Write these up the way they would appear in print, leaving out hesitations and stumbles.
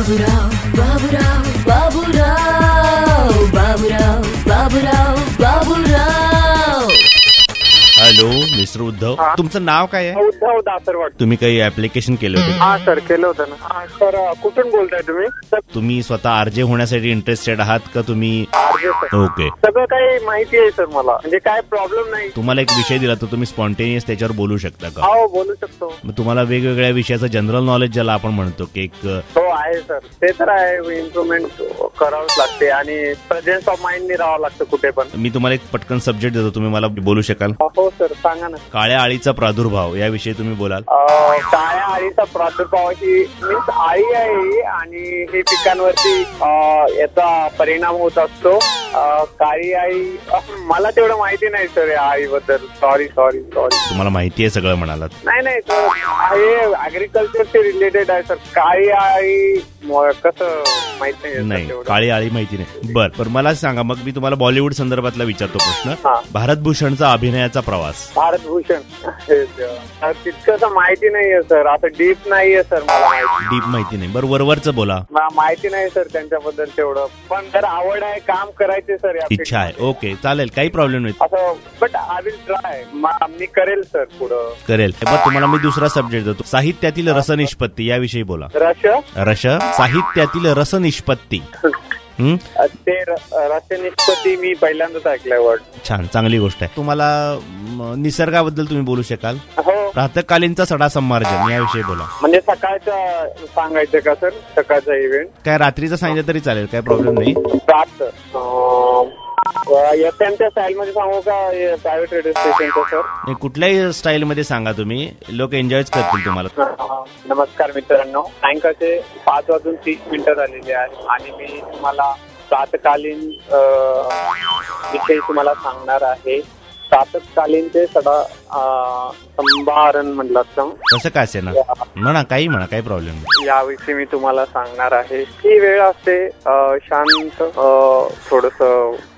Baburao Baburao Baburao Baburao Baburao Baburao. Hello mister Uddhav, तुमचं नाव काय आहे? उद्धव दासरवाड. तुम्ही काही ऍप्लिकेशन केलं होतं? हा सर, केलं होतं ना. हा सर, कुठून बोलताय तुम्ही? तुम्ही स्वतः आरजे होण्यासाठी इंटरेस्टेड आहात का तुम्ही? RJ sir. ओके. सगळं काही माहिती आहे सर मला, म्हणजे काय प्रॉब्लेम नाही. तुम्हाला एक विषय दिला तर तुम्ही स्पॉन्टेनियस त्याच्यावर बोलू शकता का? हो, बोलू शकतो. मग तुम्हाला वेगवेगळ्या विषयाचं जनरल नॉलेज ज्याला आपण म्हणतो की एक हो आहे सर, ते तर आहे. इम्प्रुव्हमेंट करावंच लागते आणि प्रेझेन्स ऑफ माइंडनी राहावं लागतं कुठे पण. मी तुम्हाला एक पटकन सब्जेक्ट देतो, तुम्ही मला बोलू शकाल? हो सर, सांगा ना. काळ्या आळीचा प्रादुर्भाव याविषयी तुम्ही बोलाल? काळ्या आळीचा प्रादुर्भावाची मीन्स आळी आहे आणि हे पिकांवरती याचा परिणाम होत असतो. काळी आळी मला तेवढं माहिती नाही सर या आळीबद्दल. सॉरी. तुम्हाला माहिती आहे सगळं म्हणालात? नाही सर, हे अग्रिकल्चरशी रिलेटेड आहे सर. काळी आळी कसं माहित नाही, काळी आळी माहिती नाही. बर, मला सांगा, मग मी तुम्हाला बॉलिवूड संदर्भातला विचारतो प्रश्न. भारतभूषणचा अभिनयाचा प्रवास. भारतभूषण तितकं माहिती नाहीये सर, असं डीप नाहीये सर मला माहिती. डीप माहिती नाही. बरं, वरवरचं बोला. माहिती नाही सर त्यांच्याबद्दल तेवढं, पण जर आवड आहे, काम करायचे सर, इच्छा आहे. ओके, चालेल, काही प्रॉब्लेम नाही. असं बट आय विल ट्राय. मी करेल सर, पुढं करेल. बरं, तुम्हाला मी दुसरा सब्जेक्ट देतो, साहित्यातील रसनिष्पत्ती याविषयी बोला. रस साहित्यातील रसनिष्पत्ती. ते रसनिष्पत्ती मी पहिल्यांदाच ऐकलंय वर्ड. छान, चांगली गोष्ट आहे. तुम्हाला निसर्गाबद्दल तुम्ही बोलू शकाल? हो. प्रातःकालीनचा सडा संमार्जन याविषयी बोला. म्हणजे सकाळचं सांगायचं का सर? सकाळचा इव्हेंट काय रात्रीचं सांगितलं तरी चालेल, काय प्रॉब्लेम नाही. त्यांच्या स्टाईल मध्ये सांगू का प्रायव्हेट रेडिओ स्टेशनचं सर? कुठल्याही स्टाईल मध्ये सांगा, तुम्ही लोक एन्जॉयच करतील तुम्हाला. नमस्कार मित्रांनो, सायंकाळचे 5:30 झालेले आहे आणि मी तुम्हाला प्रातकालीन विषयी तुम्हाला सांगणार आहे. प्रातकालीन ते सडा संभारण म्हटलं कसं काय असेल ना, म्हणा काही म्हणा, काही प्रॉब्लेम नाही. याविषयी मी तुम्हाला सांगणार आहे. ही वेळ असते शांत, थोडस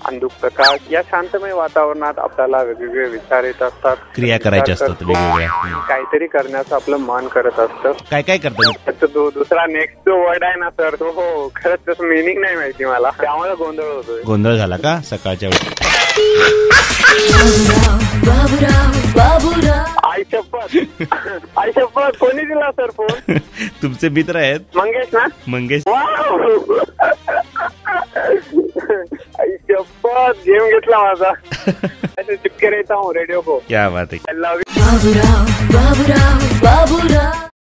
अंधुक प्रकाश. या शांतमय वातावरणात आपल्याला वेगवेगळे विचार येत असतात, क्रिया करायच्या असतात वेगवेगळ्या, काहीतरी करण्याचं आपलं मन करत असतं. काय करतो? दुसरा नेक्स्ट जो वर्ड आहे ना सर, तो हो खरंच त्याचं मिनिंग नाही माहिती मला, त्यामुळे गोंधळ होतोय. गोंधळ झाला का सकाळच्या वेळी? आई शपथ कोणी दिला सर फोन? तुमचे मित्र आहेत मंगेश ना? मंगेश. आई शपथ, गेम घेतला माझा. चिपके रहता हूँ रेडियो को. क्या बात है. बाबूराव बाबूराव बाबूराव.